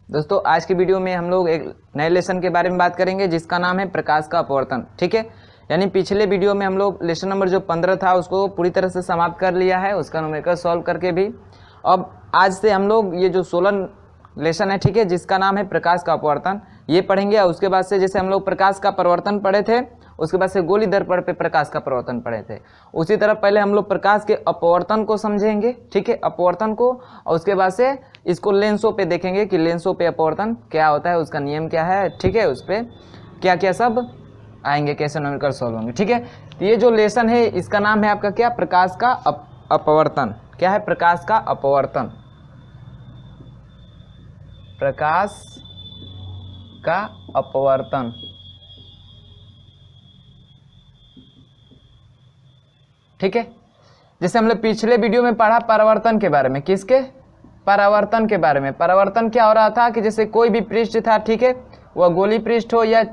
दोस्तों आज की वीडियो में हम लोग एक नए लेसन के बारे में बात करेंगे जिसका नाम है प्रकाश का अपवर्तन। ठीक है, यानी पिछले वीडियो में हम लोग लेसन नंबर जो 15 था उसको पूरी तरह से समाप्त कर लिया है, उसका न्यूमेरिकल सॉल्व करके भी। अब आज से हम लोग ये जो 16 लेसन है, ठीक है, जिसका नाम है प्रकाश का अपवर्तन, ये पढ़ेंगे। और उसके बाद से जैसे हम लोग प्रकाश का परिवर्तन पढ़े थे, उसके बाद से गोली दर्पण पे प्रकाश का परिवर्तन पढ़े थे, उसी तरह पहले हम लोग प्रकाश के अपवर्तन को समझेंगे, ठीक है, अपवर्तन को। और उसके बाद से इसको लेंसों पे देखेंगे कि लेंसों पे अपवर्तन क्या होता है, उसका नियम क्या है, ठीक है, उस पर क्या क्या सब आएंगे, कैसे न्यूमेरिकल सॉल्व होंगे। ठीक है, तो ये जो लेसन है इसका नाम है आपका क्या, प्रकाश का अपवर्तन। क्या है, प्रकाश का अपवर्तन, प्रकाश का अपवर्तन। ठीक है, जैसे हम लोग पिछले वीडियो में पढ़ा परावर्तन के बारे में, किसके, परावर्तन के बारे में। परावर्तन क्या हो रहा था कि जैसे कोई भी पृष्ठ था, ठीक है, वह गोली पृष्ठ हो या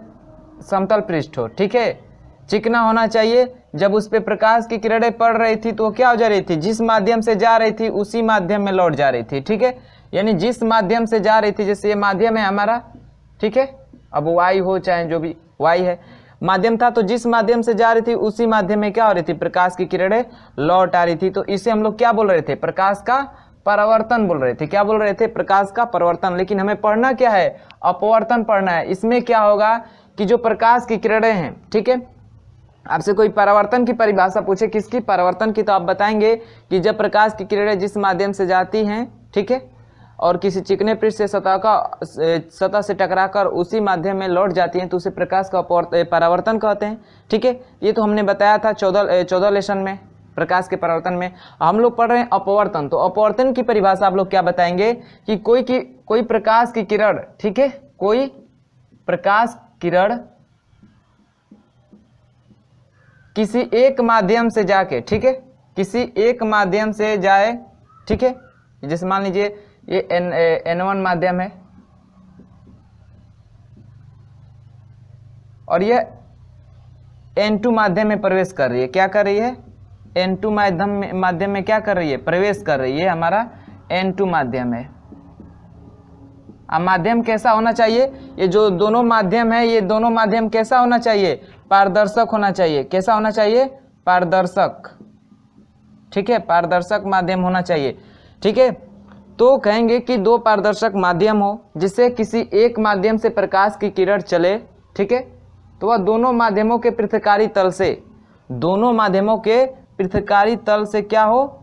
समतल पृष्ठ हो, ठीक है, चिकना होना चाहिए। जब उस पर प्रकाश की किरणें पड़ रही थी तो क्या हो जा रही थी, जिस माध्यम से जा रही थी उसी माध्यम में लौट जा रही थी। ठीक है, यानी जिस माध्यम से जा रही थी, जैसे ये माध्यम है हमारा, ठीक है, अब वाई हो चाहे जो भी वाई है, माध्यम था, तो जिस माध्यम से जा रही थी उसी माध्यम में क्या हो रही थी, प्रकाश की किरणें लौट आ रही थी। तो इसे हम लोग क्या बोल रहे थे, प्रकाश का परावर्तन बोल रहे थे। क्या बोल रहे थे, प्रकाश का परावर्तन। लेकिन हमें पढ़ना क्या है, अपवर्तन पढ़ना है। इसमें क्या होगा कि जो प्रकाश की किरणें हैं, ठीक है, आपसे कोई परावर्तन की परिभाषा पूछे, किसकी, परावर्तन की, तो आप बताएंगे कि जब प्रकाश की किरणें जिस माध्यम से जाती हैं, ठीक है, और किसी चिकने पृष्ठ से सतह से टकराकर उसी माध्यम में लौट जाती हैं तो उसे प्रकाश का परावर्तन कहते हैं। ठीक है, ये तो हमने बताया था 14 लेसन में, प्रकाश के परावर्तन में। हम लोग पढ़ रहे हैं अपवर्तन। तो अपवर्तन की परिभाषा आप लोग क्या बताएंगे कि कोई प्रकाश की किरण, ठीक है, कोई प्रकाश किरण किसी एक माध्यम से जाके, ठीक है, किसी एक माध्यम से जाए, ठीक है, जैसे मान लीजिए ये N1 माध्यम है और ये N2 माध्यम में प्रवेश कर रही है। क्या कर रही है, N2 माध्यम में क्या कर रही है, प्रवेश कर रही है, हमारा N2 माध्यम है। अब माध्यम कैसा होना चाहिए, ये जो दोनों माध्यम है, ये दोनों माध्यम कैसा होना चाहिए, पारदर्शक होना चाहिए। कैसा होना चाहिए, पारदर्शक। ठीक है, पारदर्शक माध्यम होना चाहिए। ठीक है, तो कहेंगे कि दो पारदर्शक माध्यम हो जिससे किसी एक माध्यम से प्रकाश की किरण चले, ठीक है, तो वह दोनों माध्यमों के पृथकारी तल से, दोनों माध्यमों के पृथकारी तल से क्या हो,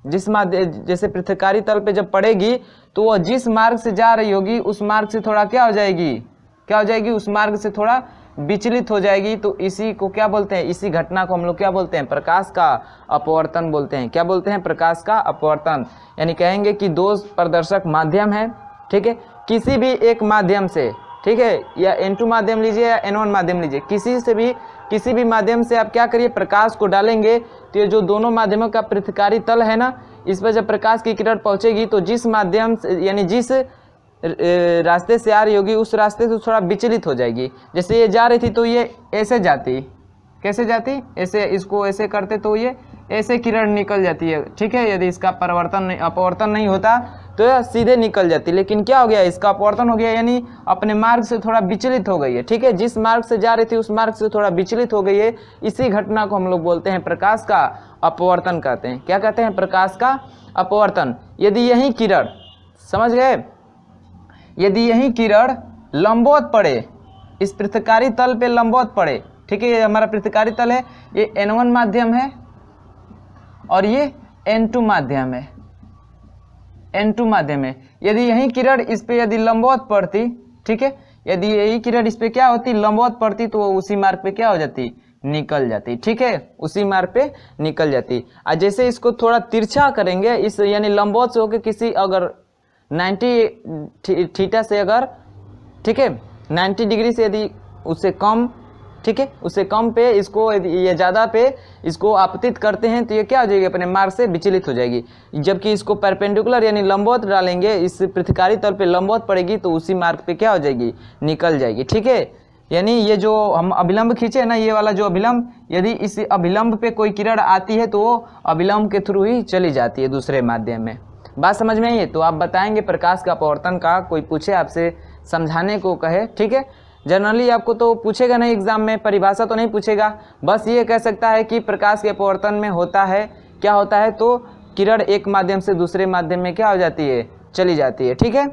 जिस माध्यम, जैसे पृथकारी तल पे जब पड़ेगी तो वह जिस मार्ग से जा रही होगी उस मार्ग से थोड़ा क्या हो जाएगी, क्या हो जाएगी, उस मार्ग से थोड़ा विचलित हो जाएगी। तो इसी को क्या बोलते हैं, इसी घटना को हम लोग क्या बोलते हैं, प्रकाश का अपवर्तन बोलते हैं। क्या बोलते हैं, प्रकाश का अपवर्तन। यानी कहेंगे कि दो पारदर्शक माध्यम है, ठीक है, किसी भी एक माध्यम से, ठीक है, या N2 माध्यम लीजिए या N1 माध्यम लीजिए, किसी भी माध्यम से आप क्या करिए, प्रकाश को डालेंगे तो ये जो दोनों माध्यमों का पृथकारी तल है ना, इस पर जब प्रकाश की किरण पहुंचेगी तो जिस माध्यम से, यानी जिस रास्ते से आ रही होगी उस रास्ते से थोड़ा विचलित हो जाएगी। जैसे ये जा रही थी तो ये ऐसे जाती, कैसे जाती, ऐसे, इसको ऐसे करते तो ये ऐसे किरण निकल जाती है। ठीक है, यदि इसका अपवर्तन नहीं होता तो यह सीधे निकल जाती। लेकिन क्या हो गया, इसका अपवर्तन हो गया, यानी अपने मार्ग से थोड़ा विचलित हो गई है। ठीक है, जिस मार्ग से जा रही थी उस मार्ग से थोड़ा विचलित हो गई है। इसी घटना को हम लोग बोलते हैं प्रकाश का अपवर्तन कहते हैं। क्या कहते हैं, प्रकाश का अपवर्तन। यदि यही किरण, समझ गए, यदि यही किरण लंबवत पड़े, इस पृथकारी तल पे लंबवत पड़े, ठीक है, ये हमारा पृथकारी तल है, ये N1 माध्यम है और ये N2 माध्यम है, N2 माध्यम है। यदि यही किरण इस पे यदि लंबवत पड़ती, ठीक है, यदि यही किरण इस पे क्या होती, लंबवत पड़ती, तो वो उसी मार्ग पे क्या हो जाती, निकल जाती। ठीक है, उसी मार्ग पे निकल जाती। और जैसे इसको थोड़ा तिरछा करेंगे, इस यानी लंबवत से होकर किसी अगर 90 थीटा से अगर, ठीक है, 90 डिग्री से यदि उससे कम, ठीक है, उससे कम पे इसको ये ज़्यादा पे इसको आपतित करते हैं तो ये क्या हो जाएगी, अपने मार्ग से विचलित हो जाएगी। जबकि इसको परपेंडिकुलर यानी लंबवत डालेंगे, इस पृथकारी तल पे लंबवत पड़ेगी तो उसी मार्ग पे क्या हो जाएगी, निकल जाएगी। ठीक है, यानी ये जो हम अभिलंब खींचे ना, ये वाला जो अभिलंब, यदि इस अभिलंब पे कोई किरण आती है तो वो अभिलंब के थ्रू ही चली जाती है दूसरे माध्यम में। बात समझ में आई है? तो आप बताएंगे प्रकाश का अपवर्तन का, कोई पूछे आपसे समझाने को कहे, ठीक है। जनरली आपको तो पूछेगा नहीं एग्जाम में, परिभाषा तो नहीं पूछेगा, बस ये कह सकता है कि प्रकाश के अपवर्तन में होता है, क्या होता है, तो किरण एक माध्यम से दूसरे माध्यम में क्या हो जाती है, चली जाती है, ठीक है,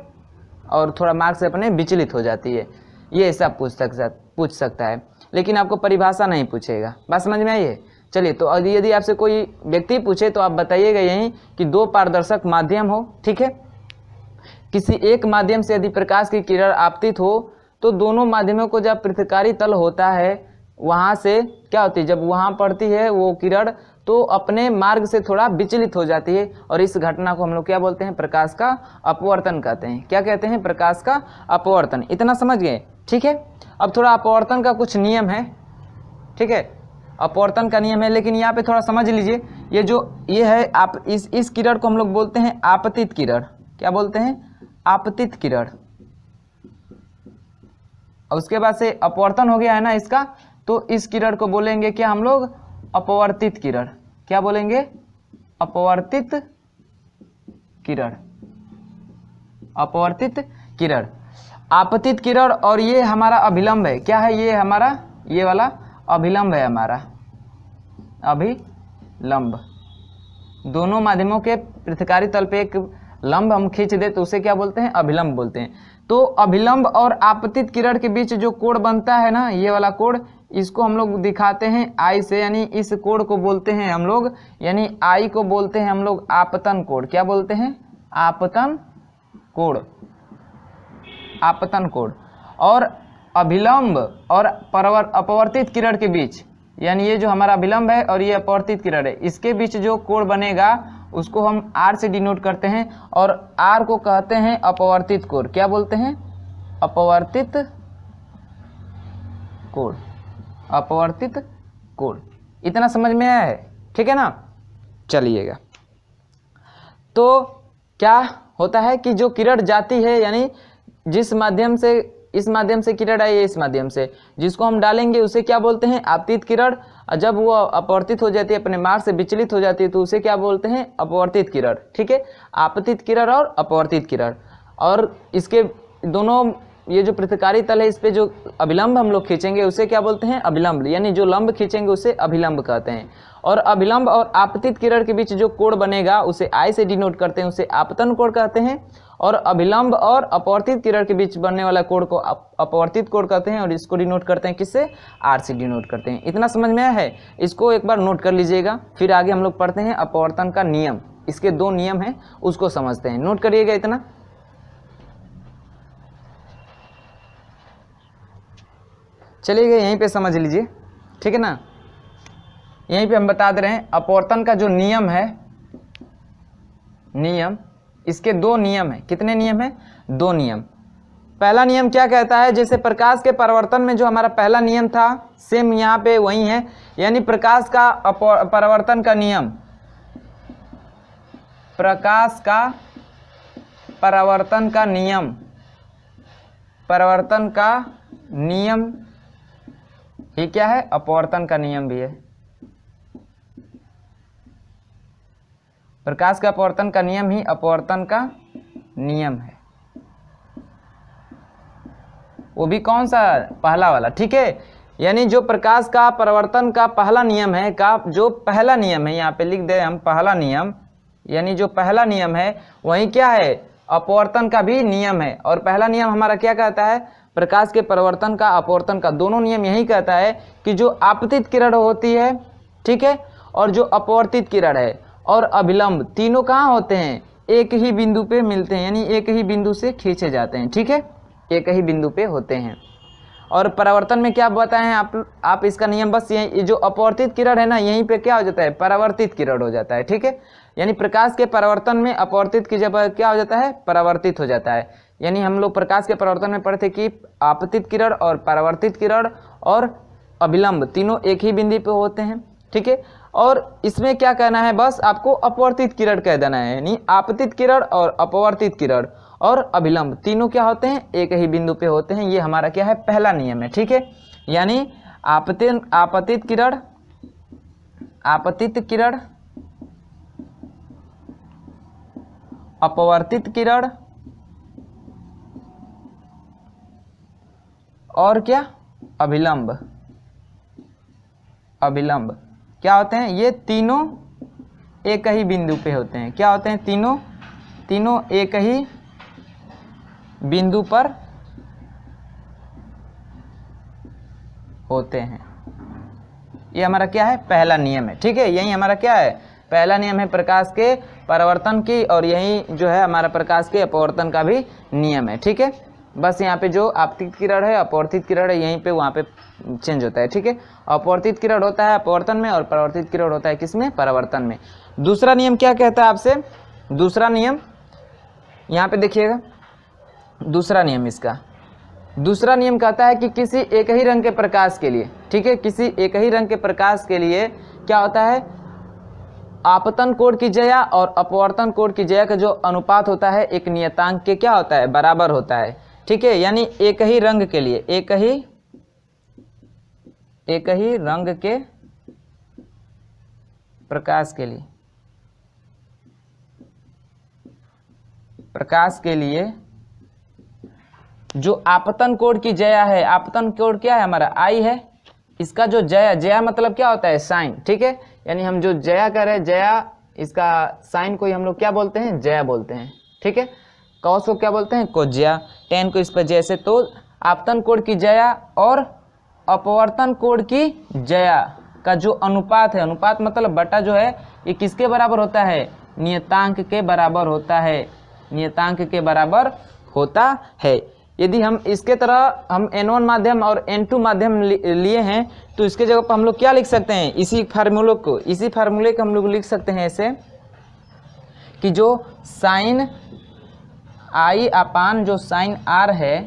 और थोड़ा मार्ग से अपने विचलित हो जाती है। ये ऐसा पूछ सकता है, लेकिन आपको परिभाषा नहीं पूछेगा। बात समझ में आई है? चलिए, तो यदि आपसे कोई व्यक्ति पूछे तो आप बताइएगा यही कि दो पारदर्शक माध्यम हो, ठीक है, किसी एक माध्यम से यदि प्रकाश की किरण आपतित हो तो दोनों माध्यमों को जब पृथकारी तल होता है वहाँ से क्या होती है, जब वहाँ पड़ती है वो किरण तो अपने मार्ग से थोड़ा विचलित हो जाती है, और इस घटना को हम लोग क्या बोलते हैं, प्रकाश का अपवर्तन कहते हैं। क्या कहते हैं? प्रकाश का अपवर्तन। इतना समझ गए, ठीक है। अब थोड़ा अपवर्तन का कुछ नियम है, ठीक है, अपवर्तन का नियम है, लेकिन यहाँ पे थोड़ा समझ लीजिए, ये है आप इस किरण को हम लोग बोलते हैं आपतित किरण। क्या बोलते हैं? आपतित किरण। और उसके बाद से अपवर्तन हो गया है ना इसका, तो इस किरण को बोलेंगे क्या हम लोग, अपवर्तित किरण। क्या बोलेंगे? अपवर्तित किरण। अपवर्तित किरण, आपतित किरण। और ये हमारा अभिलंब है, क्या है ये हमारा, ये वाला अभिलंब है हमारा, अभिलंब। दोनों माध्यमों के पृथकारी तल पे एक लंब हम खींच दे तो उसे क्या बोलते हैं, अभिलंब बोलते हैं। तो अभिलंब और आपतित किरण के बीच जो कोण बनता है ना, ये वाला कोण, इसको हम लोग दिखाते हैं आई से, यानी इस कोण को बोलते हैं हम लोग, यानी आई को बोलते हैं हम लोग आपतन कोण। क्या बोलते हैं? आपतन कोण, आपतन कोण। और अभिलंब और अपवर्तित किरण के बीच, यानी ये जो हमारा अभिलंब है और ये अपवर्तित किरण है, इसके बीच जो कोण बनेगा उसको हम आर से डिनोट करते हैं, और आर को कहते हैं अपवर्तित कोण। क्या बोलते हैं? अपवर्तित कोण, अपवर्तित कोण। इतना समझ में आया है? ठीक है ना। चलिएगा, तो क्या होता है कि जो किरण जाती है, यानी जिस माध्यम से, इस माध्यम से किरण आई है, इस माध्यम से जिसको हम डालेंगे उसे क्या बोलते हैं? आपतित किरण। और जब वो अपवर्तित हो जाती है, अपने मार्ग से विचलित हो जाती है, तो उसे क्या बोलते हैं? अपवर्तित किरण। ठीक है, आपतित किरण और अपवर्तित किरण। और इसके दोनों, ये जो पृथकारी तल है, इस पे जो अभिलंब हम लोग खींचेंगे उसे क्या बोलते हैं? अभिलंब। यानी जो लंब खींचेंगे उसे अभिलंब कहते हैं। और अभिलंब और आपतित किरण के बीच जो कोण बनेगा उसे आई से डिनोट करते हैं, उसे आपतन कोण कहते हैं। और अभिलंब और अपवर्तित किरण के बीच बनने वाला कोण को अपवर्तित कोण कहते हैं, और इसको डिनोट करते हैं किससे? आर से डिनोट करते हैं। इतना समझ में आया है? इसको एक बार नोट कर लीजिएगा, फिर आगे हम लोग पढ़ते हैं अपवर्तन का नियम। इसके दो नियम हैं, उसको समझते हैं। नोट करिएगा इतना। चलिएगा, यहीं पे समझ लीजिए, ठीक है ना। यहीं पे हम बता दे रहे हैं अपवर्तन का जो नियम है, नियम, इसके दो नियम है। कितने नियम है? दो नियम। पहला नियम क्या कहता है? जैसे प्रकाश के परावर्तन में जो हमारा पहला नियम था, सेम यहाँ पे वही है, यानी प्रकाश का परावर्तन का नियम, प्रकाश का परावर्तन का नियम, परावर्तन का नियम ही क्या है? अपवर्तन का नियम भी है। प्रकाश का अपवर्तन का नियम ही अपवर्तन का नियम है। वो भी कौन सा? पहला वाला, ठीक है। यानी जो प्रकाश का परावर्तन का पहला नियम है, का जो पहला नियम है, यहाँ पे लिख दे हम पहला नियम, यानी जो पहला नियम है वही क्या है? अपवर्तन का भी नियम है। और पहला नियम हमारा क्या कहता है? प्रकाश के परावर्तन का, अपवर्तन का, दोनों नियम यही कहता है कि जो आपतित किरण होती है, ठीक है, और जो अपवर्तित किरण है और अभिलंब, तीनों कहाँ होते हैं? एक ही बिंदु पे मिलते हैं, यानी एक ही बिंदु से खींचे जाते हैं, ठीक है, एक ही बिंदु पे होते हैं। और परावर्तन में क्या बताएं आप इसका नियम बस यही, जो अपवर्तित किरण है ना, यहीं पे क्या हो जाता है? परावर्तित किरण हो जाता है, ठीक है। यानी प्रकाश के परावर्तन में अपवर्तित की जगह क्या हो जाता है? परावर्तित हो जाता है। यानी हम लोग प्रकाश के परावर्तन में पढ़ते कि आपतित किरण और परावर्तित किरण और अभिलंब तीनों एक ही बिंदु पे होते हैं, ठीक है। और इसमें क्या कहना है? बस आपको अपवर्तित किरण कह देना है, यानी आपतित किरण और अपवर्तित किरण और अभिलंब तीनों क्या होते हैं? एक ही बिंदु पे होते हैं। ये हमारा क्या है? पहला नियम है, ठीक है। यानी आपतित किरण, आपतित किरण अपवर्तित किरण और क्या, अभिलंब। अभिलंब क्या होते हैं, ये तीनों एक ही बिंदु पे होते हैं। क्या होते हैं, तीनों एक ही बिंदु पर होते हैं। ये हमारा क्या है, पहला नियम है। ठीक है, यही हमारा क्या है, पहला नियम है प्रकाश के परावर्तन की, और यही जो है हमारा प्रकाश के अपवर्तन का भी नियम है। ठीक है, बस यहाँ पे जो आपतित किरण है, अपवर्तित किरण है, यहीं पे वहाँ पे चेंज होता है। ठीक है, अपवर्तित किरण होता है अपवर्तन में और परावर्तित किरण होता है किसमें, परावर्तन में। दूसरा नियम क्या कहता है आपसे, दूसरा नियम यहाँ पे देखिएगा, दूसरा नियम इसका, दूसरा नियम कहता है कि किसी एक ही रंग के प्रकाश के लिए, ठीक है, किसी एक ही रंग के प्रकाश के लिए क्या होता है, आपतन कोण की जया और अपवर्तन कोण की जया का जो अनुपात होता है एक नियतांक के क्या होता है, बराबर होता है। ठीक है, यानी एक ही रंग के लिए, एक ही रंग के प्रकाश के लिए जो आपतन कोण की जया है, आपतन कोण क्या है हमारा, आई है, इसका जो जया मतलब क्या होता है, साइन। ठीक है, यानी हम जो जया कर रहे हैं, जया इसका साइन को ही हम लोग क्या बोलते हैं, जया बोलते हैं। ठीक है, कॉस को क्या बोलते हैं, कोज्या, टेन को इस पर जैसे, तो आपतन कोण की जया और अपवर्तन कोण की जया का जो अनुपात है, अनुपात मतलब बटा जो है, ये किसके बराबर होता है, नियतांक के बराबर होता है, नियतांक के बराबर होता है। यदि हम इसके तरह हम N1 माध्यम और N2 माध्यम लिए हैं तो इसके जगह पर हम लोग क्या लिख सकते हैं, इसी फार्मूले को हम लोग लिख सकते हैं ऐसे कि जो साइन आई अपान जो साइन आर है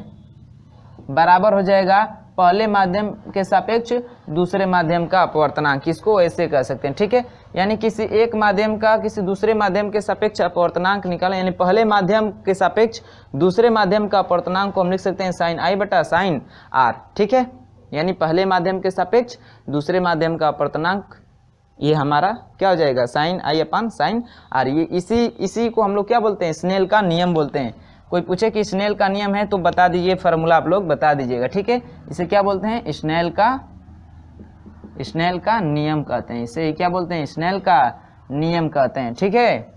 बराबर हो जाएगा पहले माध्यम के सापेक्ष दूसरे माध्यम का अपवर्तनांक, इसको ऐसे कह सकते हैं। ठीक है, यानी किसी एक माध्यम का किसी दूसरे माध्यम के सापेक्ष अपवर्तनांक निकालें, यानी पहले माध्यम के सापेक्ष दूसरे माध्यम का अपवर्तनांक को हम लिख सकते हैं साइन आई बटा साइन आर। ठीक है, यानी पहले माध्यम के सापेक्ष दूसरे माध्यम का अपवर्तनांक, ये हमारा क्या हो जाएगा, sine i upon sine r. ये इसी को हम लोग क्या बोलते हैं, स्नेल का नियम बोलते हैं। कोई पूछे कि स्नेल का नियम है तो बता दीजिए, फार्मूला आप लोग बता दीजिएगा। ठीक है, इसे क्या बोलते हैं, स्नेल का नियम कहते हैं। इसे क्या बोलते हैं, स्नेल का नियम कहते हैं। ठीक है,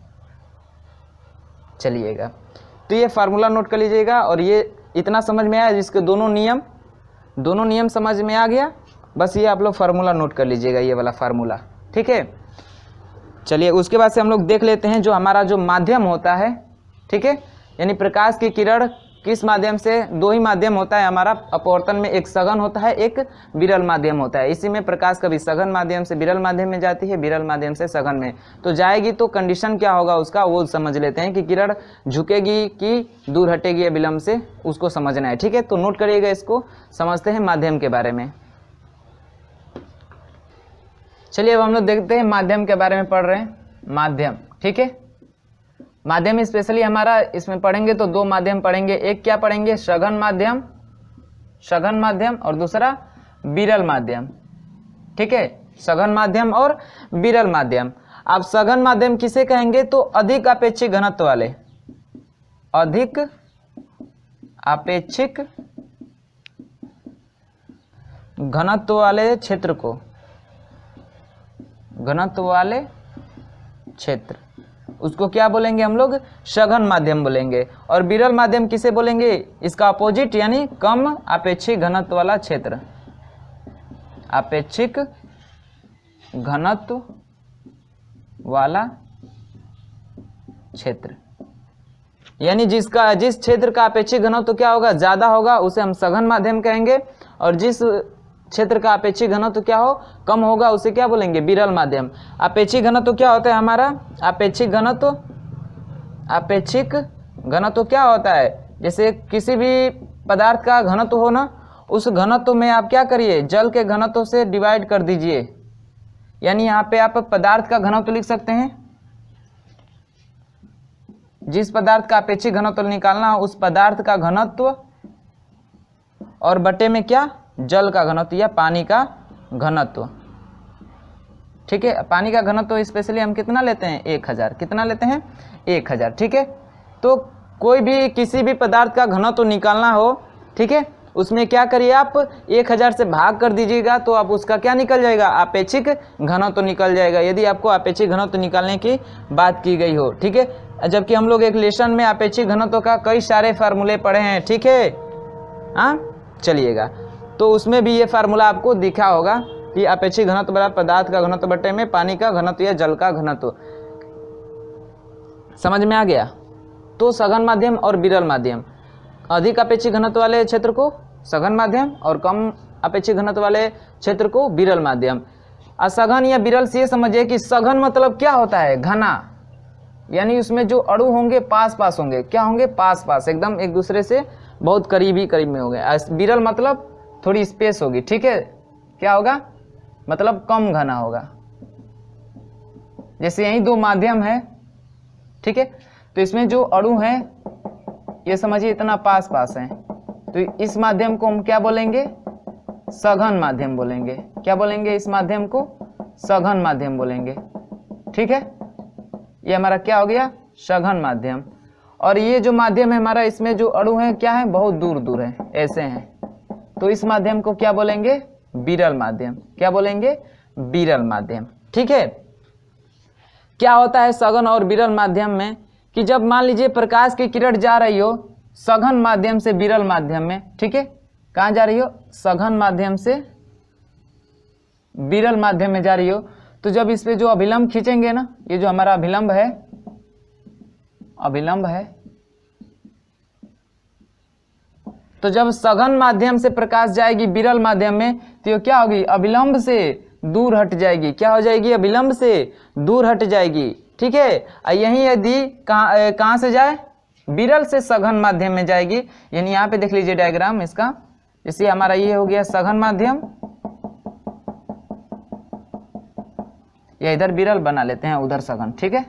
चलिएगा, तो ये फार्मूला नोट कर लीजिएगा, और ये इतना समझ में आया, जिसके दोनों नियम समझ में आ गया, बस ये आप लोग फार्मूला नोट कर लीजिएगा, ये वाला फार्मूला। ठीक है, चलिए उसके बाद से हम लोग देख लेते हैं जो हमारा जो माध्यम होता है। ठीक है, यानी प्रकाश की किरण किस माध्यम से, दो ही माध्यम होता है हमारा अपवर्तन में, एक सघन होता है, एक विरल माध्यम होता है। इसी में प्रकाश कभी सघन माध्यम से विरल माध्यम में जाती है, विरल माध्यम से सघन में तो जाएगी, तो कंडीशन क्या होगा उसका वो समझ लेते हैं कि किरण झुकेगी कि दूर हटेगी अविलंब से, उसको समझना है। ठीक है, तो नोट करिएगा, इसको समझते हैं माध्यम के बारे में। चलिए अब हम लोग देखते हैं माध्यम के बारे में पढ़ रहे हैं, माध्यम। ठीक है, माध्यम स्पेशली हमारा इसमें पढ़ेंगे तो दो माध्यम पढ़ेंगे, एक क्या पढ़ेंगे, सघन माध्यम और दूसरा विरल माध्यम। ठीक है, सघन माध्यम और विरल माध्यम। अब सघन माध्यम किसे कहेंगे, तो अधिक अपेक्षिक घनत्व वाले, अधिक अपेक्षिक घनत्व वाले क्षेत्र को, घनत्व वाले क्षेत्र, उसको क्या बोलेंगे हम लोग, सघन माध्यम बोलेंगे। और विरल माध्यम किसे बोलेंगे, इसका अपोजिट, यानी कम अपेक्षिक घनत्व वाला क्षेत्र, अपेक्षिक घनत्व वाला क्षेत्र, यानी जिस क्षेत्र का अपेक्षिक घनत्व क्या होगा, ज्यादा होगा, उसे हम सघन माध्यम कहेंगे, और जिस क्षेत्र का अपेक्षिक घनत्व क्या हो, कम होगा, उसे क्या बोलेंगे, विरल माध्यम। अपेक्षिक घनत्व क्या होता है हमारा, अपेक्षिक घनत्व क्या होता है, जैसे किसी भी पदार्थ का घनत्व हो ना, उस घनत्व में आप क्या करिए, जल के घनत्व से डिवाइड कर दीजिए। यानी यहाँ पे आप पदार्थ का घनत्व लिख सकते हैं, जिस पदार्थ का अपेक्षिक घनत्व निकालना हो उस पदार्थ का घनत्व, और बटे में क्या, जल का घनत्व या पानी का घनत्व। ठीक है, पानी का घनत्व स्पेशली हम कितना लेते हैं, 1000, कितना लेते हैं, 1000। ठीक है, तो कोई भी किसी भी पदार्थ का घनत्व तो निकालना हो, ठीक है, उसमें क्या करिए आप 1000 से भाग कर दीजिएगा तो आप उसका क्या निकल जाएगा, आपेक्षिक घनत्व तो निकल जाएगा, यदि आपको आपेक्षिक घनत्व तो निकालने की बात की गई हो, ठीक है। जबकि हम लोग एक लेसन में आपेक्षिक घनत्व का कई सारे फार्मूले पढ़े हैं, ठीक है। हाँ चलिएगा, तो उसमें भी ये फार्मूला आपको दिखा होगा कि आपेक्षिक घनत्व बराबर पदार्थ का घनत्व बटे में पानी का घनत्व या जल का घनत्व। समझ में आ गया। तो सघन माध्यम और विरल माध्यम, अधिक अपेक्षित घनत्व वाले क्षेत्र को सघन माध्यम और कम अपेक्षित घनत्व वाले क्षेत्र को विरल माध्यम। असघन या विरल से ये समझिए कि सघन मतलब क्या होता है, घना, यानी उसमें जो अणु होंगे पास पास होंगे, क्या होंगे, पास पास, एकदम एक दूसरे से बहुत करीब में होंगे। विरल मतलब थोड़ी स्पेस होगी, ठीक है, क्या होगा, मतलब कम घना होगा। जैसे यही दो माध्यम है, ठीक है, तो इसमें जो अणु हैं ये समझिए इतना पास पास है, तो इस माध्यम को हम क्या बोलेंगे, सघन माध्यम बोलेंगे। क्या बोलेंगे, इस माध्यम को सघन माध्यम बोलेंगे, ठीक है। ये हमारा क्या हो गया, सघन माध्यम। और ये जो माध्यम है हमारा, इसमें जो अणु हैं क्या है, बहुत दूर दूर है, ऐसे हैं, तो इस माध्यम को क्या बोलेंगे, विरल माध्यम। क्या बोलेंगे, विरल माध्यम, ठीक है। क्या होता है सघन और विरल माध्यम में कि जब मान लीजिए प्रकाश की किरण जा रही हो सघन माध्यम से विरल माध्यम में, ठीक है, कहाँ जा रही हो, सघन माध्यम से विरल माध्यम में जा रही हो, तो जब इस पे जो अभिलंब खींचेंगे ना, ये जो हमारा अभिलंब है, अभिलंब है, तो जब सघन माध्यम से प्रकाश जाएगी विरल माध्यम में तो ये क्या होगी, अभिलंब से दूर हट जाएगी। क्या हो जाएगी, अभिलंब से दूर हट जाएगी, ठीक है। यही यदि कहाँ से जाए, विरल से सघन माध्यम में जाएगी, यानी यहाँ पे देख लीजिए डायग्राम इसका, जैसे हमारा ये हो गया सघन माध्यम, या इधर विरल बना लेते हैं, उधर सघन, ठीक है।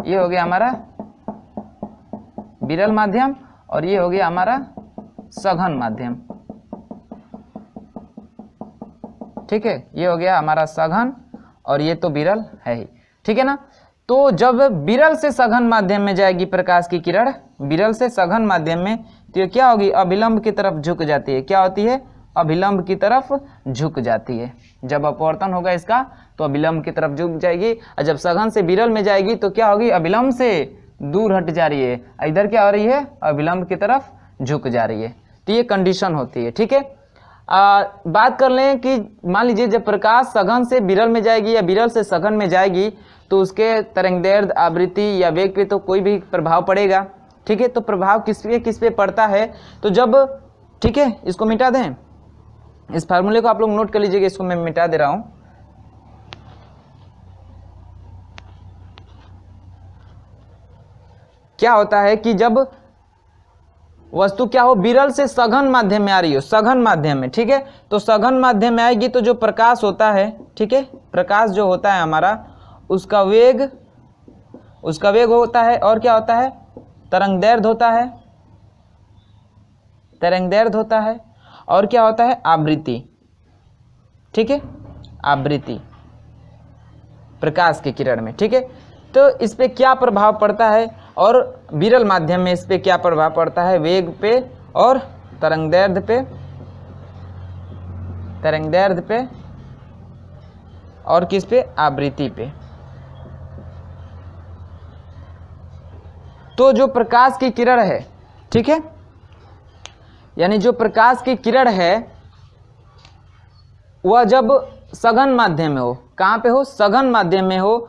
ये हो गया हमारा विरल माध्यम और ये हो गया हमारा सघन माध्यम, ठीक है। ये हो गया हमारा सघन और ये तो विरल है ही, ठीक है ना। तो जब विरल से सघन माध्यम में जाएगी प्रकाश की किरण, विरल से सघन माध्यम में, तो ये क्या होगी, अभिलंब की तरफ झुक जाती है। क्या होती है, अभिलंब की तरफ झुक जाती है। जब अपवर्तन होगा इसका तो अभिलंब की तरफ झुक जाएगी, और जब सघन से विरल में जाएगी तो क्या होगी, अभिलंब से दूर हट जा रही है, इधर क्या हो रही है, अभिलंब की तरफ झुक जा रही है। तो ये कंडीशन होती है, ठीक है। बात कर लें कि मान लीजिए जब प्रकाश सघन से विरल में जाएगी या विरल से सघन में जाएगी तो उसके तरंगदैर्ध्य, आवृत्ति या वेग पे तो कोई भी प्रभाव पड़ेगा, ठीक है। तो प्रभाव किस पे पड़ता है, तो जब, ठीक है, इसको मिटा दें, इस फार्मूले को आप लोग नोट कर लीजिएगा, इसको मैं मिटा दे रहा हूं। क्या होता है कि जब वस्तु क्या हो, विरल से सघन माध्यम में आ रही हो, सघन माध्यम में, ठीक है, तो सघन माध्यम में आएगी तो जो प्रकाश होता है, ठीक है, प्रकाश जो होता है हमारा, उसका वेग होता है, और क्या होता है, तरंगदैर्ध्य होता है, तरंगदैर्ध्य होता है, और क्या होता है, आवृत्ति, ठीक है, आवृत्ति प्रकाश की किरण में, ठीक है। तो इस पे क्या प्रभाव पड़ता है, और विरल माध्यम में इस पे क्या प्रभाव पड़ता है, वेग पे और तरंगदैर्ध्य पे, और किस पे, आवृत्ति पे। तो जो प्रकाश की किरण है, ठीक है, यानी जो प्रकाश की किरण है वह जब सघन माध्यम में हो, कहाँ पे हो, सघन माध्यम में हो,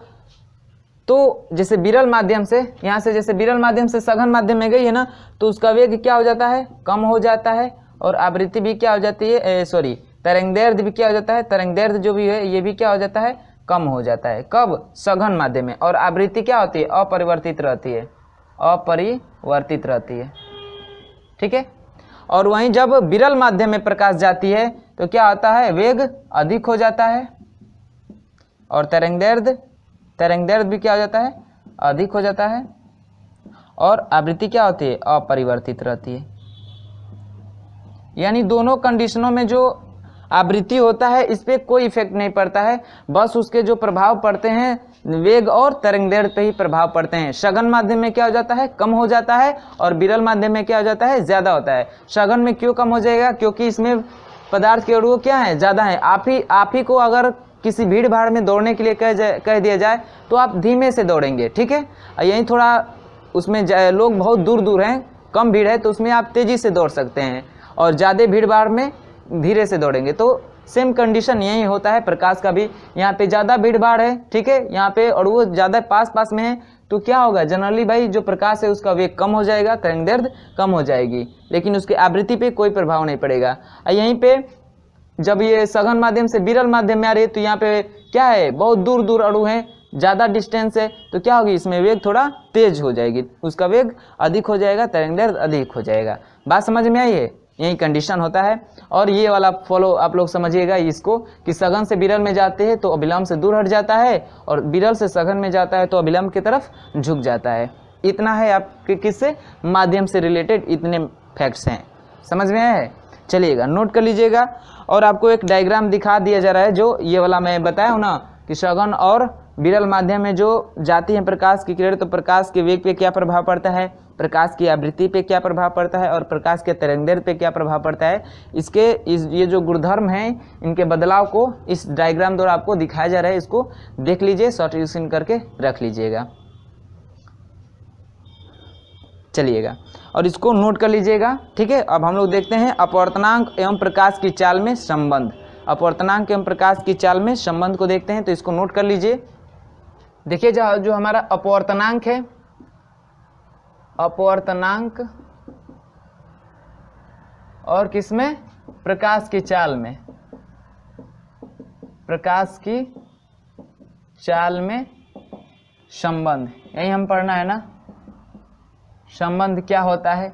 तो जैसे विरल माध्यम से, यहाँ से जैसे विरल माध्यम से सघन माध्यम में गई है ना, तो उसका वेग क्या हो जाता है, कम हो जाता है, और आवृत्ति भी क्या हो जाती है, तरंगदैर्ध्य भी क्या हो जाता है, तरंगदैर्ध्य जो भी है ये भी क्या हो जाता है, कम हो जाता है। कब, सघन माध्यम में। और आवृत्ति क्या होती है, अपरिवर्तित रहती है, अपरिवर्तित रहती है, ठीक है। और वहीं जब विरल माध्यम में प्रकाश जाती है तो क्या होता है, वेग अधिक हो जाता है, और तरंगदैर्ध्य भी क्या हो जाता है, अधिक हो जाता है, और आवृत्ति क्या होती है, अपरिवर्तित रहती है। यानी दोनों कंडीशनों में जो आवृत्ति होता है इस पर कोई इफेक्ट नहीं पड़ता है, बस उसके जो प्रभाव पड़ते हैं वेग और तरंगदैर्घ्य पे ही प्रभाव पड़ते हैं। सघन माध्यम में क्या हो जाता है, कम हो जाता है, और विरल माध्यम में क्या हो जाता है, ज्यादा होता है। सघन में क्यों कम हो जाएगा, क्योंकि इसमें पदार्थ के अणु क्या है, ज्यादा है। आप ही को अगर किसी भीड़ भाड़ में दौड़ने के लिए कह दिया जाए तो आप धीमे से दौड़ेंगे, ठीक है। यही थोड़ा उसमें लोग बहुत दूर दूर हैं, कम भीड़ है, तो उसमें आप तेजी से दौड़ सकते हैं, और ज़्यादा भीड़ भाड़ में धीरे से दौड़ेंगे। तो सेम कंडीशन यही होता है प्रकाश का भी। यहाँ पे ज़्यादा भीड़ भाड़ है, ठीक है, यहाँ पे और वो ज़्यादा पास में है, तो क्या होगा, जनरली भाई जो प्रकाश है उसका वेग कम हो जाएगा, तरंगदैर्घ्य कम हो जाएगी, लेकिन उसके आवृत्ति पे कोई प्रभाव नहीं पड़ेगा। यहीं पे जब ये सघन माध्यम से विरल माध्यम में आ रही है तो यहाँ पे क्या है, बहुत दूर दूर अणु है, ज़्यादा डिस्टेंस है, तो क्या होगी, इसमें वेग थोड़ा तेज हो जाएगी, उसका वेग अधिक हो जाएगा, तरंगदैर्घ्य अधिक हो जाएगा। बात समझ में आई है, यही कंडीशन होता है। और ये वाला फॉलो आप लोग समझिएगा इसको, कि सघन से विरल में जाते हैं तो अभिलंब से दूर हट जाता है, और विरल से सघन में जाता है तो अभिलंब की तरफ झुक जाता है। इतना है आपके किससे, माध्यम से रिलेटेड इतने फैक्ट्स हैं, समझ में आया है। चलिएगा नोट कर लीजिएगा। और आपको एक डायग्राम दिखा दिया जा रहा है, जो ये वाला मैं बताया हूँ ना, कि सघन और विरल माध्यम में जो जाती है प्रकाश की किरण, तो प्रकाश के वेग पे क्या प्रभाव पड़ता है, प्रकाश की आवृत्ति पे क्या प्रभाव पड़ता है, और प्रकाश के तरंगदैर्घ्य पे क्या प्रभाव पड़ता है। ये जो गुणधर्म हैं, इनके बदलाव को इस डायग्राम द्वारा आपको दिखाया जा रहा है, इसको देख लीजिए, सॉल्यूशन करके रख लीजिएगा। चलिएगा और इसको नोट कर लीजिएगा, ठीक है। अब हम लोग देखते हैं अपवर्तनांक एवं प्रकाश की चाल में संबंध। अपवर्तनांक एवं प्रकाश की चाल में संबंध को देखते हैं, तो इसको नोट कर लीजिए। देखिए जो हमारा अपवर्तनांक है, अपवर्तनांक और किसमें, प्रकाश की चाल में, प्रकाश की चाल में संबंध, यही हम पढ़ना है ना, संबंध क्या होता है।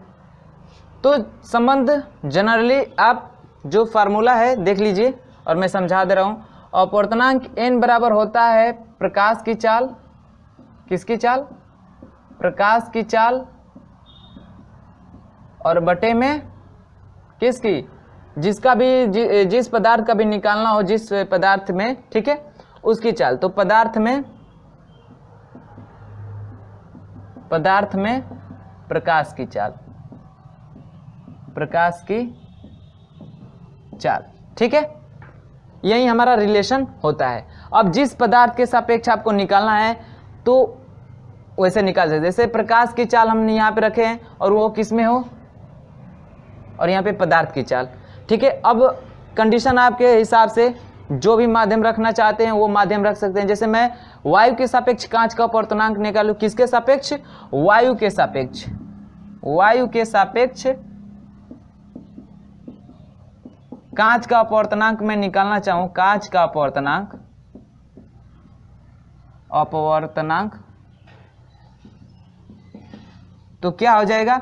तो संबंध जनरली आप जो फार्मूला है देख लीजिए, और मैं समझा दे रहा हूं। अपवर्तनांक n बराबर होता है प्रकाश की चाल, किसकी चाल, प्रकाश की चाल, और बटे में किसकी, जिसका भी जिस पदार्थ का भी निकालना हो, जिस पदार्थ में, ठीक है, उसकी चाल। तो पदार्थ में प्रकाश की चाल, प्रकाश की चाल, ठीक है, यही हमारा रिलेशन होता है। अब जिस पदार्थ के सापेक्ष आपको निकालना है तो वैसे निकाल सकते, जैसे प्रकाश की चाल हमने यहाँ पे रखे हैं, और वो किस में हो, और यहाँ पे पदार्थ की चाल, ठीक है। अब कंडीशन आपके हिसाब से जो भी माध्यम रखना चाहते हैं वो माध्यम रख सकते हैं। जैसे मैं वायु के सापेक्ष कांच का अपवर्तनांक निकालूं, किसके सापेक्ष, वायु के सापेक्ष, वायु के सापेक्ष कांच का अपवर्तनांक मैं निकालना चाहूं, कांच का अपवर्तनांक, तो क्या हो जाएगा,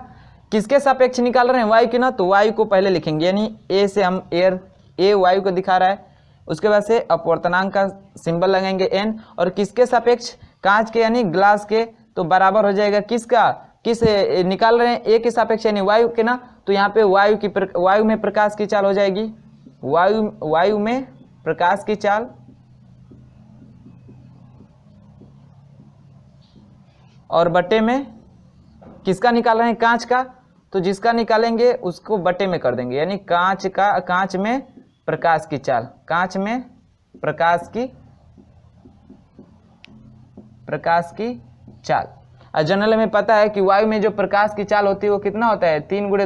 किसके सापेक्ष निकाल रहे हैं, वायु की ना, तो वायु को पहले लिखेंगे, यानी ए से हम एयर, ए वायु को दिखा रहा है, उसके बाद से अपवर्तनांक का सिंबल लगाएंगे एन, और किसके सापेक्ष, कांच के यानी ग्लास के, तो बराबर हो जाएगा किसका, किस निकाल रहे हैं, ए के सापेक्ष यानी वायु के ना, तो यहाँ पे वायु में प्रकाश की चाल हो जाएगी, वायु में प्रकाश की चाल, और बटे में किसका निकाल रहे हैं, कांच का, तो जिसका निकालेंगे उसको बटे में कर देंगे, यानी कांच में प्रकाश की चाल, कांच में प्रकाश की चाल। और जनरल में पता है कि वायु में जो प्रकाश की चाल होती है वो कितना होता है, 3 ×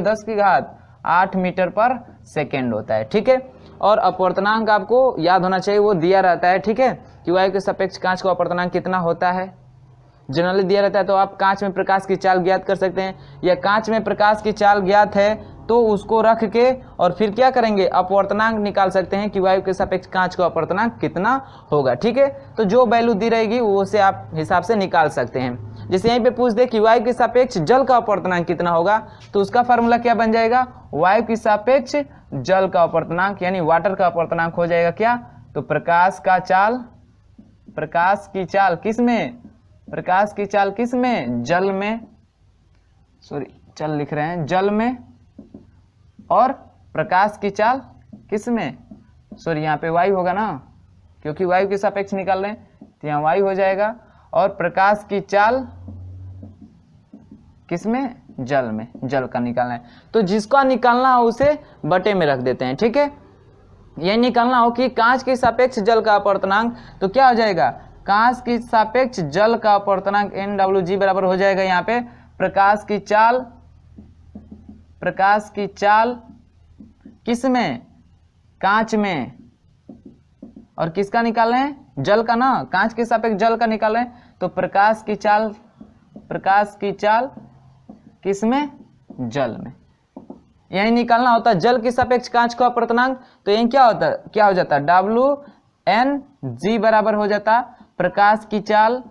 10⁸ मीटर पर सेकेंड होता है, ठीक है। और अपवर्तनांक आपको याद होना चाहिए, वो दिया रहता है, ठीक है, कि वायु के सापेक्ष कांच का अपवर्तनांक कितना होता है, जनरली दिया रहता है। तो आप कांच में प्रकाश की चाल ज्ञात कर सकते हैं, या कांच में प्रकाश की चाल ज्ञात है तो उसको रख के और फिर क्या करेंगे, अपवर्तनांक निकाल सकते हैं कि वायु के सापेक्ष कांच का अपवर्तनांक कितना होगा, ठीक है। तो जो वैल्यू दी रहेगी वो से आप हिसाब से निकाल सकते हैं। जैसे यहीं पे पूछ दे कि वायु के सापेक्ष जल का अपवर्तनांक कितना होगा, तो उसका फार्मूला क्या बन जाएगा, वायु के सापेक्ष जल का अपवर्तनांक यानी वाटर का अपवर्तनांक हो जाएगा क्या, तो प्रकाश की चाल किसमें, प्रकाश की चाल किसमें, जल में, सॉरी चल लिख रहे हैं, जल में, और प्रकाश की चाल किसमें, सॉरी यहाँ पे वायु होगा ना, क्योंकि वायु के सापेक्ष निकाल रहे हैं तो यहाँ वायु हो जाएगा। और प्रकाश की चाल किसमें, जल में, जल का निकालना है। तो जिसका निकालना हो उसे बटे में रख देते हैं, ठीक है। यह निकालना हो कि कांच के सापेक्ष जल का अपवर्तनांक, तो क्या हो जाएगा, कांच की सापेक्ष जल का अपवर्तनांक NWG बराबर हो जाएगा यहाँ पे प्रकाश की चाल किसमें, कांच में, और किसका निकाल रहे हैं, जल का ना, कांच के सापेक्ष जल का निकाल रहे हैं। तो प्रकाश की चाल किसमें, जल में। यही निकालना होता है जल के सापेक्ष कांच का अपवर्तनांक। तो यही क्या हो जाता WNG बराबर हो जाता प्रकाश की चाल।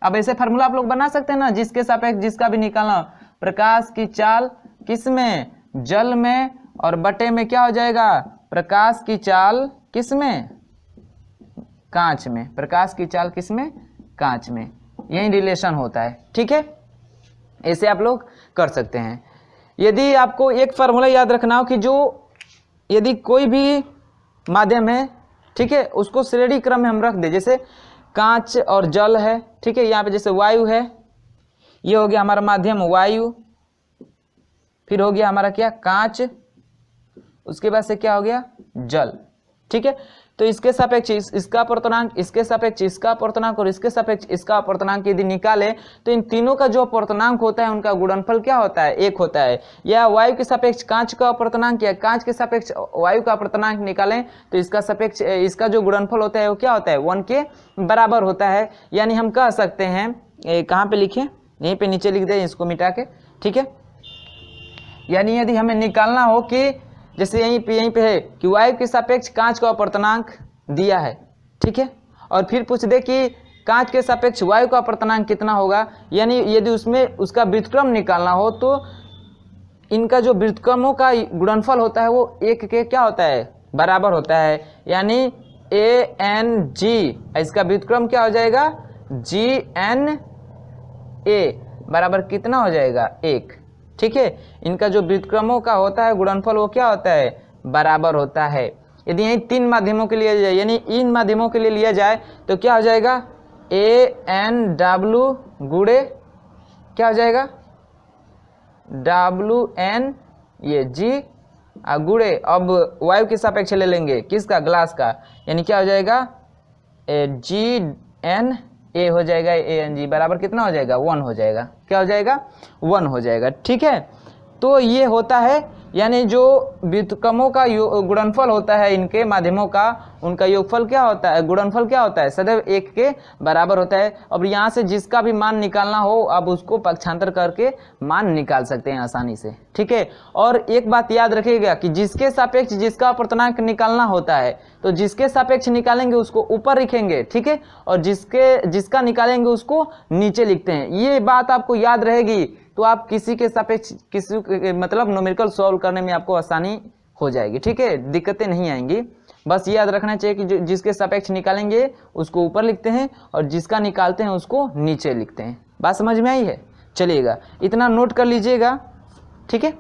अब ऐसे फार्मूला आप लोग बना सकते हैं ना, जिसके सापेक्ष जिसका भी निकालना, प्रकाश की चाल किसमें, जल में, और बटे में क्या हो जाएगा, प्रकाश की चाल किसमें, कांच में, प्रकाश की चाल किसमें, कांच में। यही रिलेशन होता है, ठीक है। ऐसे आप लोग कर सकते हैं। यदि आपको एक फार्मूला याद रखना हो कि जो यदि कोई भी माध्यम है, ठीक है, उसको श्रेणी क्रम में हम रख दे, जैसे कांच और जल है, ठीक है, यहाँ पे जैसे वायु है, ये हो गया हमारा माध्यम वायु, फिर हो गया हमारा क्या, कांच, उसके बाद से क्या हो गया, जल, ठीक है। तो इसके सापेक्ष इसका अपवर्तनांक, इसके सापेक्ष इसका अपवर्तनांक, और इसके सापेक्ष इसका अपवर्तनांक यदि निकाले तो इन तीनों का जो अपवर्तनांक होता है उनका गुणनफल क्या होता है, 1 होता है। या वायु के सापेक्ष कांच का अपवर्तनांक या कांच के सापेक्ष वायु का अपवर्तनांक निकालें तो इसका सापेक्ष इसका जो गुणनफल होता है वो क्या होता है, 1 के बराबर होता है। यानी हम कह सकते हैं, कहाँ पे लिखे, यहीं पे नीचे लिख दें इसको मिटा के, ठीक है। यानी यदि हमें निकालना हो कि जैसे यहीं पे है कि वायु के सापेक्ष कांच का अपवर्तनांक दिया है, ठीक है, और फिर पूछ दे कि कांच के सापेक्ष वायु का अपवर्तनांक कितना होगा, यानी यदि उसमें उसका व्युत्क्रम निकालना हो तो इनका जो व्युत्क्रमों का गुणनफल होता है वो 1 के क्या होता है, बराबर होता है। यानी ANG, इसका व्युत्क्रम क्या हो जाएगा, GNA बराबर कितना हो जाएगा, 1, ठीक है। इनका जो व्युत्क्रमों का होता है गुणनफल वो क्या होता है, बराबर होता है। यदि यही 3 माध्यमों के लिए लिया जाए, यानी इन माध्यमों के लिए लिया जाए तो क्या हो जाएगा, ANW गुणे क्या हो जाएगा, WN ये G गुणे, अब वायु के सापेक्ष ले लेंगे किसका, ग्लास का, यानी क्या हो जाएगा, GNA हो जाएगा, ANG बराबर कितना हो जाएगा, 1 हो जाएगा, क्या हो जाएगा, 1 हो जाएगा, ठीक है। तो ये होता है, यानी जो व्युत्क्रमों का गुणनफल होता है इनके माध्यमों का, उनका योगफल क्या होता है, गुणनफल क्या होता है, सदैव 1 के बराबर होता है। अब यहाँ से जिसका भी मान निकालना हो आप उसको पक्षांतर करके मान निकाल सकते हैं आसानी से, ठीक है। और एक बात याद रखिएगा कि जिसके सापेक्ष जिसका अपवर्तनांक निकालना होता है तो जिसके सापेक्ष निकालेंगे उसको ऊपर लिखेंगे, ठीक है, और जिसका निकालेंगे उसको नीचे लिखते हैं। ये बात आपको याद रहेगी तो आप किसी के सापेक्ष किसी मतलब न्यूमेरिकल सॉल्व करने में आपको आसानी हो जाएगी, ठीक है, दिक्कतें नहीं आएंगी। बस याद रखना चाहिए कि जिसके सापेक्ष निकालेंगे उसको ऊपर लिखते हैं और जिसका निकालते हैं उसको नीचे लिखते हैं। बात समझ में आई है, चलिएगा इतना नोट कर लीजिएगा, ठीक है,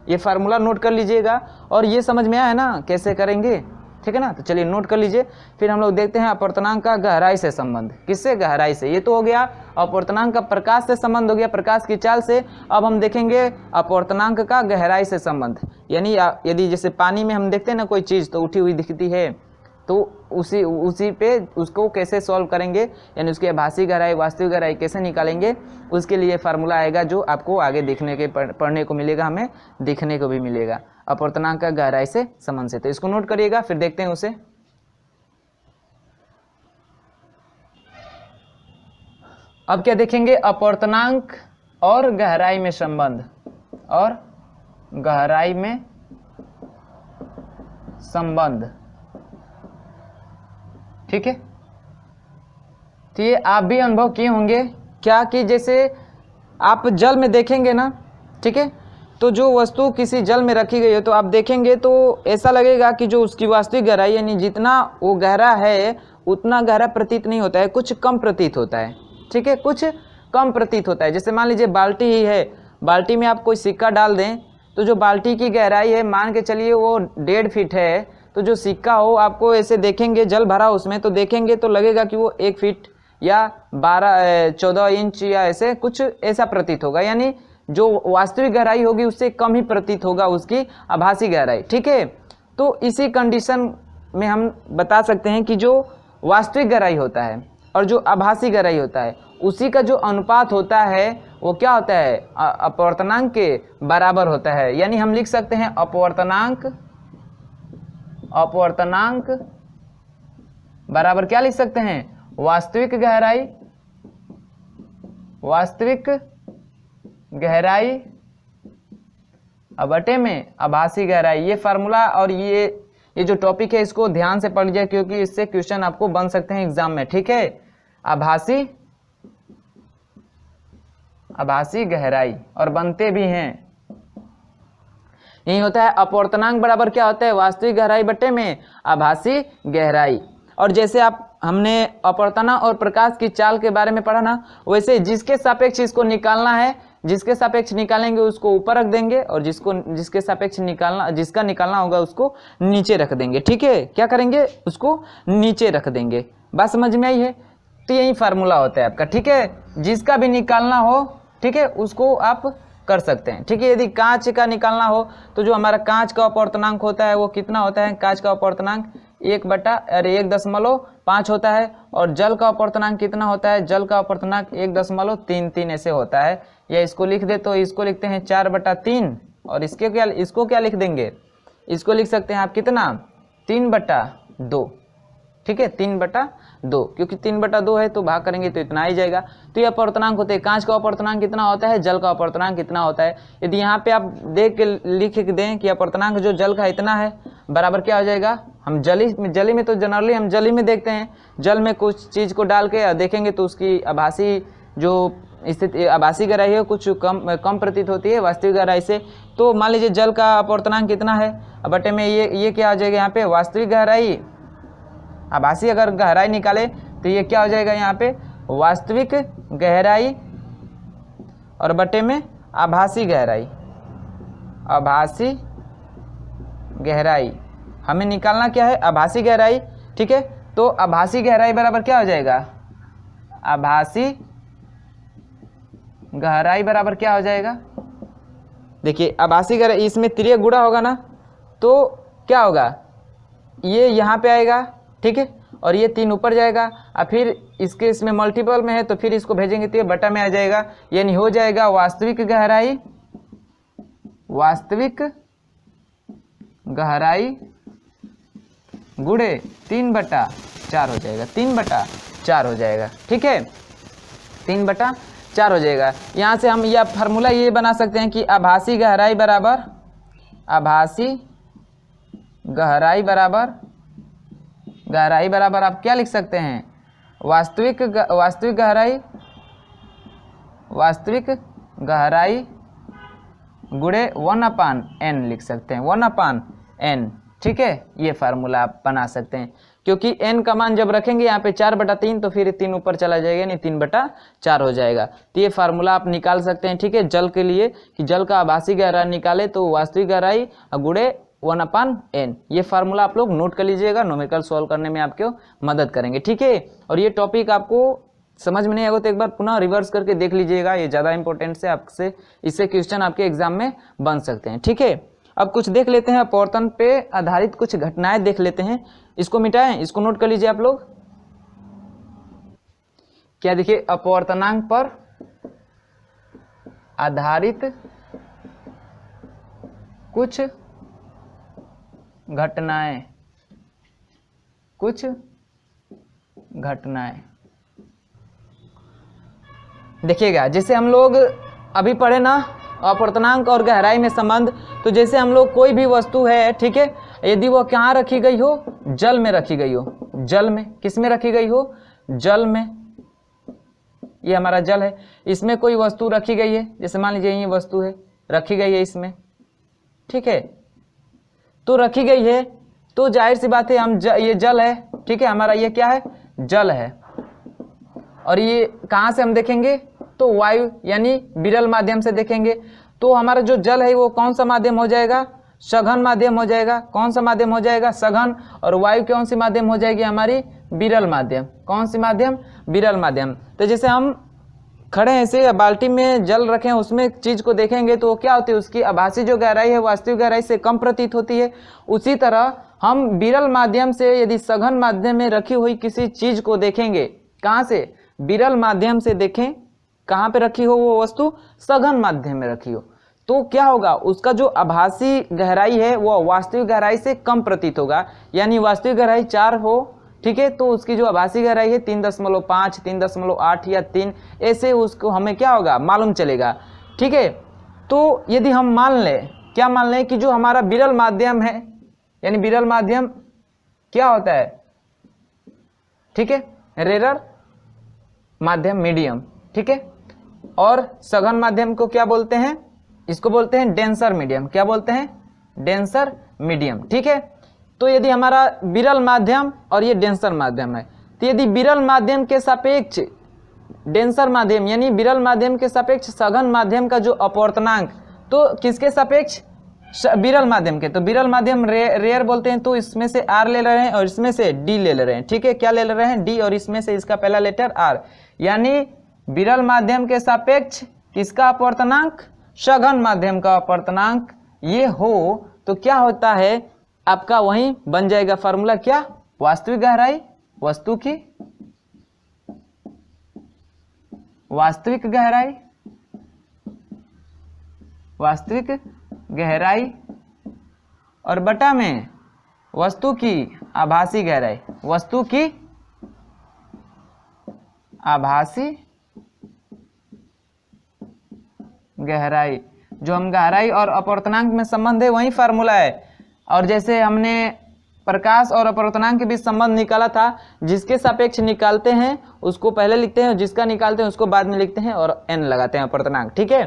ये फार्मूला नोट कर लीजिएगा और ये समझ में आया ना कैसे करेंगे, ठीक है ना। तो चलिए नोट कर लीजिए। फिर हम लोग देखते हैं अपवर्तनांक का गहराई से संबंध, किससे, गहराई से। ये तो हो गया अपवर्तनांक का प्रकाश से संबंध, हो गया प्रकाश की चाल से। अब हम देखेंगे अपवर्तनांक का गहराई से संबंध, यानी यदि जैसे पानी में हम देखते हैं ना कोई चीज़ तो उठी हुई दिखती है, तो उसी पे उसको कैसे सॉल्व करेंगे, यानी उसकी आभासी गहराई वास्तविक गहराई कैसे निकालेंगे, उसके लिए फार्मूला आएगा जो आपको आगे देखने के पढ़ने को मिलेगा, हमें दिखने को भी मिलेगा, अपवर्तनांक का गहराई से संबंध से। तो इसको नोट करिएगा, फिर देखते हैं उसे। अब क्या देखेंगे, अपवर्तनांक और गहराई में संबंध, और गहराई में संबंध, ठीक है। तो ये आप भी अनुभव किए होंगे क्या कि जैसे आप जल में देखेंगे ना, ठीक है, तो जो वस्तु किसी जल में रखी गई है तो आप देखेंगे तो ऐसा लगेगा कि जो उसकी वास्तविक गहराई यानी जितना वो गहरा है उतना गहरा प्रतीत नहीं होता है, कुछ कम प्रतीत होता है, ठीक है, कुछ कम प्रतीत होता है। जैसे मान लीजिए बाल्टी ही है, बाल्टी में आप कोई सिक्का डाल दें तो जो बाल्टी की गहराई है मान के चलिए वो 1.5 फीट है, तो तो जो सिक्का हो आपको ऐसे देखेंगे जल भरा उसमें, तो देखेंगे तो लगेगा कि वो 1 फीट या 14 इंच या ऐसे कुछ ऐसा प्रतीत होगा, यानी जो वास्तविक गहराई होगी उससे कम ही प्रतीत होगा उसकी आभासी गहराई। ठीक है, तो इसी कंडीशन में हम बता सकते हैं कि जो वास्तविक गहराई होता है और जो आभासी गहराई होता है उसी का जो अनुपात होता है वो क्या होता है, अपवर्तनांक के बराबर होता है। यानी हम लिख सकते हैं अपवर्तनांक बराबर क्या लिख सकते हैं, वास्तविक गहराई बटे में आभासी गहराई। ये फार्मूला और ये जो टॉपिक है इसको ध्यान से पढ़ लीजिए, क्योंकि इससे क्वेश्चन आपको बन सकते हैं एग्जाम में। ठीक है, आभासी गहराई और बनते भी हैं। यही होता है अपवर्तनांक बराबर क्या होता है, वास्तविक गहराई बटे में आभासी गहराई। और जैसे हमने अपवर्तना और प्रकाश की चाल के बारे में पढ़ा ना, वैसे जिसके सापेक्ष इसको निकालना है, जिसके सापेक्ष निकालेंगे उसको ऊपर रख देंगे और जिसके सापेक्ष जिसका निकालना होगा उसको नीचे रख देंगे। ठीक है, क्या करेंगे, उसको नीचे रख देंगे। बात समझ में आई है? तो यही फार्मूला होता है आपका। ठीक है, जिसका भी निकालना हो, ठीक है, उसको आप कर सकते हैं। ठीक है, यदि कांच का निकालना हो तो जो हमारा कांच का अपवर्तनांक होता है वो कितना होता है, कांच का अपवर्तनांक 1/1.5 होता है। और जल का अपवर्तनांक कितना होता है, जल का अपवर्तनांक 1.33 ऐसे होता है। या इसको लिख दे तो इसको लिखते हैं 4/3 और इसको क्या लिख देंगे, इसको लिख सकते हैं आप कितना, 3/2। ठीक है, 3/2, क्योंकि 3/2 है तो भाग करेंगे तो इतना ही जाएगा। तो ये अपवर्तनांक होते हैं। कांच का अपवर्तनांक कितना होता है, जल का अपवर्तनांक कितना होता है। यदि यहाँ पे आप देख के लिख दें कि अपवर्तनांक जो जल का इतना है बराबर क्या हो जाएगा, हम जली में तो जनरली हम जली में देखते हैं, जल में कुछ चीज़ को डाल के देखेंगे तो उसकी आभासी जो स्थिति आभासी गहराई है कुछ कम प्रतीत होती है वास्तविक गहराई से। तो मान लीजिए जल का अपवर्तनांक कितना है, बटे में ये क्या हो जाएगा यहाँ पे, वास्तविक गहराई। आभासी अगर गहराई निकाले तो ये क्या हो जाएगा यहाँ पे, वास्तविक गहराई और बटे में आभासी गहराई। हमें निकालना क्या है, आभासी गहराई। ठीक है, तो आभासी गहराई बराबर क्या हो जाएगा, आभासी गहराई बराबर क्या हो जाएगा, देखिए आभासी गहराई इसमें तिर्यक गुणा होगा ना, तो क्या होगा, ये यहाँ पे आएगा। ठीक है, और ये 3 ऊपर जाएगा और फिर इसमें मल्टीपल में है तो फिर इसको भेजेंगे तो ये बटा में आ जाएगा। यानी हो जाएगा वास्तविक गहराई गुणे 3/4 हो जाएगा, 3/4 हो जाएगा। ठीक है, 3/4 हो जाएगा। यहाँ से हम यह फार्मूला ये बना सकते हैं कि आभासी गहराई बराबर आप क्या लिख सकते हैं, वास्तविक गहराई गुणे 1/n लिख सकते हैं, 1/n। ठीक है, ये फार्मूला आप बना सकते हैं, क्योंकि n का मान जब रखेंगे यहाँ पे 4/3 तो फिर 3 ऊपर चला जाएगा, नहीं 3/4 हो जाएगा। तो ये फार्मूला आप निकाल सकते हैं। ठीक है, जल के लिए कि जल का आभासी गहराई निकाले तो वास्तविक गहराई गुणे 1/n। ये फार्मूला आप लोग नोट कर लीजिएगा, न्यूमेरिकल सॉल्व करने में आपको मदद करेंगे। ठीक है, और ये टॉपिक आपको समझ में नहीं आएगा तो एक बार पुनः रिवर्स करके देख लीजिएगा, ये ज़्यादा इंपॉर्टेंट से आपसे इससे क्वेश्चन आपके एग्जाम में बन सकते हैं। ठीक है, अब कुछ देख लेते हैं, अपवर्तन पे आधारित कुछ घटनाएं देख लेते हैं। इसको मिटाएं, इसको नोट कर लीजिए आप लोग। क्या देखिए, अपवर्तनांक पर आधारित कुछ घटनाएं देखिएगा। जैसे हम लोग अभी पढ़े ना अपवर्तनांक और गहराई में संबंध, तो जैसे हम लोग कोई भी वस्तु है, ठीक है, यदि वो कहाँ रखी गई हो, जल में रखी गई हो, जल में, किस में रखी गई हो, जल में, ये हमारा जल है, इसमें कोई वस्तु रखी गई है, जैसे मान लीजिए ये वस्तु है रखी गई है इसमें, ठीक है, तो रखी गई है तो जाहिर सी बात है ये जल है, ठीक है, हमारा ये क्या है, जल है। और ये कहाँ से हम देखेंगे, तो वायु यानी विरल माध्यम से देखेंगे। तो हमारा जो जल है वो कौन सा माध्यम हो जाएगा, सघन माध्यम हो जाएगा। कौन सा माध्यम हो जाएगा? सघन। और वायु कौन सी माध्यम हो जाएगी हमारी? विरल माध्यम। कौन सी माध्यम? विरल माध्यम। तो जैसे हम खड़े हैं ऐसे बाल्टी में जल रखे हैं, उसमें चीज को देखेंगे तो क्या होती है, उसकी आभासी जो गहराई है वास्तविक गहराई से कम प्रतीत होती है। उसी तरह हम विरल माध्यम से यदि सघन माध्यम में रखी हुई किसी चीज को देखेंगे, कहाँ से? विरल माध्यम से देखें, कहाँ पे रखी हो वो वस्तु? सघन माध्यम में रखी हो, तो क्या होगा, उसका जो आभासी गहराई है वो वास्तविक गहराई से कम प्रतीत होगा। यानी वास्तविक गहराई 4 हो, ठीक है, तो उसकी जो आभासी गहराई है 3.5, 3.8 या 3, ऐसे उसको हमें क्या होगा, मालूम चलेगा। ठीक है, तो यदि हम मान लें, क्या मान लें कि जो हमारा विरल माध्यम है, यानी विरल माध्यम क्या होता है? ठीक है, रेरर माध्यम, मीडियम। ठीक है, और सघन माध्यम को क्या बोलते हैं? इसको बोलते हैं डेंसर मीडियम। क्या बोलते हैं? Denser medium. ठीक है, तो यदि हमारा विरल माध्यम और ये डेंसर माध्यम है, तो यदि विरल माध्यम के सापेक्ष डेंसर माध्यम यानी विरल माध्यम के सापेक्ष सघन माध्यम का जो अपवर्तनांक, तो किसके सापेक्ष? विरल माध्यम के। तो विरल माध्यम रेयर बोलते हैं, तो इसमें से आर ले रहे हैं और इसमें से डी ले रहे हैं। ठीक है, क्या ले रहे हैं? डी, और इसमें से इसका पहला लेटर आर। यानी विरल माध्यम के सापेक्ष किसका अपवर्तनांक? सघन माध्यम का अपवर्तनांक ये हो तो क्या होता है आपका? वही बन जाएगा फार्मूला, क्या? वास्तविक गहराई, वस्तु की वास्तविक गहराई, वास्तविक गहराई और बटा में वस्तु की आभासी गहराई, वस्तु की आभासी गहराई। जो हम गहराई और अपवर्तनांक में संबंध है वही फार्मूला है। और जैसे हमने प्रकाश और अपवर्तनांक के बीच संबंध निकाला था, जिसके सापेक्ष निकालते हैं उसको पहले लिखते हैं, जिसका निकालते हैं उसको बाद में लिखते हैं और n लगाते हैं अपवर्तनांक। ठीक है,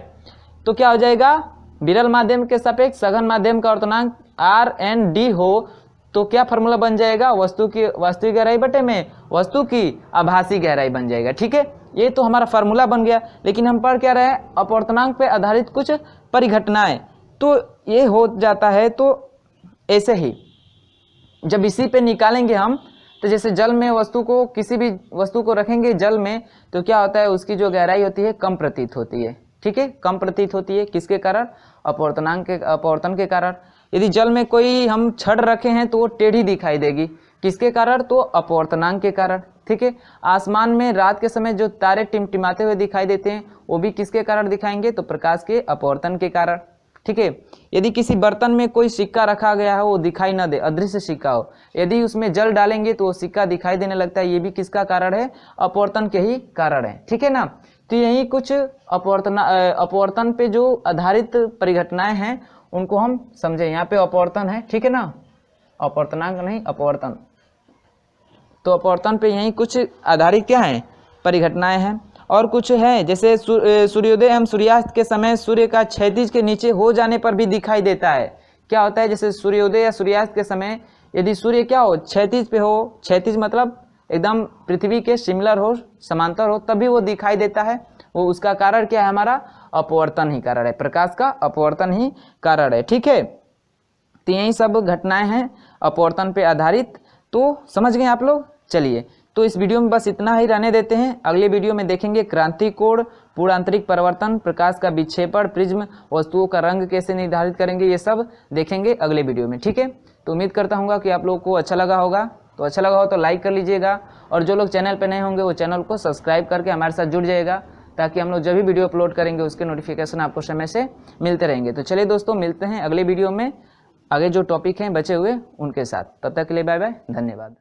तो क्या हो जाएगा? विरल माध्यम के सापेक्ष सघन माध्यम का अपवर्तनांक RND हो तो क्या फार्मूला बन जाएगा? वस्तु की वास्तविक गहराई बटे में वस्तु की आभासी गहराई बन जाएगा। ठीक है, ये तो हमारा फार्मूला बन गया। लेकिन हम पढ़ क्या रहे हैं? अपवर्तनांक पे आधारित कुछ परिघटनाएं, तो ये हो जाता है। तो ऐसे ही जब इसी पे निकालेंगे हम, तो जैसे जल में वस्तु को, किसी भी वस्तु को रखेंगे जल में, तो क्या होता है, उसकी जो गहराई होती है कम प्रतीत होती है। ठीक है, कम प्रतीत होती है, किसके कारण? अपवर्तनांक के, अपवर्तन के कारण। यदि जल में कोई हम छड़ रखे हैं तो वो टेढ़ी दिखाई देगी, किसके कारण? तो अपवर्तनांक के कारण। ठीक है, आसमान में रात के समय जो तारे टिमटिमाते हुए दिखाई देते हैं वो भी किसके कारण दिखाएंगे? तो प्रकाश के अपवर्तन के कारण। ठीक है, यदि किसी बर्तन में कोई सिक्का रखा गया है वो दिखाई न दे, अदृश्य सिक्का हो, यदि उसमें जल डालेंगे तो वो सिक्का दिखाई देने लगता है, ये भी किसका कारण है? अपवर्तन के ही कारण है। ठीक है ना, तो यही कुछ अपवर्तन पे जो आधारित परिघटनाएं हैं उनको हम समझे। यहाँ पे अपवर्तन है, ठीक है ना, अपवर्तनांक नहीं, अपवर्तन। तो अपवर्तन पे यही कुछ आधारित क्या है? परिघटनाएं हैं। और कुछ है, जैसे सूर्योदय एवं सूर्यास्त के समय सूर्य का क्षैतिज के नीचे हो जाने पर भी दिखाई देता है। क्या होता है? जैसे सूर्योदय या सूर्यास्त के समय यदि सूर्य क्या हो? क्षैतिज पे हो, क्षैतिज मतलब एकदम पृथ्वी के सिमिलर हो, समांतर हो, तभी वो दिखाई देता है। वो उसका कारण क्या है? हमारा अपवर्तन ही कारण है, प्रकाश का अपवर्तन ही कारण है। ठीक है, तो यही सब घटनाएं हैं अपवर्तन पे आधारित। तो समझ गए आप लोग? चलिए, तो इस वीडियो में बस इतना ही रहने देते हैं। अगले वीडियो में देखेंगे क्रांति कोण, पूर्णांतरिक परिवर्तन, प्रकाश का विक्षेपण, प्रिज्म, वस्तुओं का रंग कैसे निर्धारित करेंगे, ये सब देखेंगे अगले वीडियो में। ठीक है, तो उम्मीद करता हूँ कि आप लोगों को अच्छा लगा होगा। तो अच्छा लगा हो तो लाइक कर लीजिएगा, और जो लोग चैनल पर नए होंगे वो चैनल को सब्सक्राइब करके हमारे साथ जुड़ जाएगा, ताकि हम लोग जब भी वीडियो अपलोड करेंगे उसके नोटिफिकेशन आपको समय से मिलते रहेंगे। तो चलिए दोस्तों, मिलते हैं अगले वीडियो में आगे जो टॉपिक हैं बचे हुए उनके साथ। तब तक के लिए बाय बाय, धन्यवाद।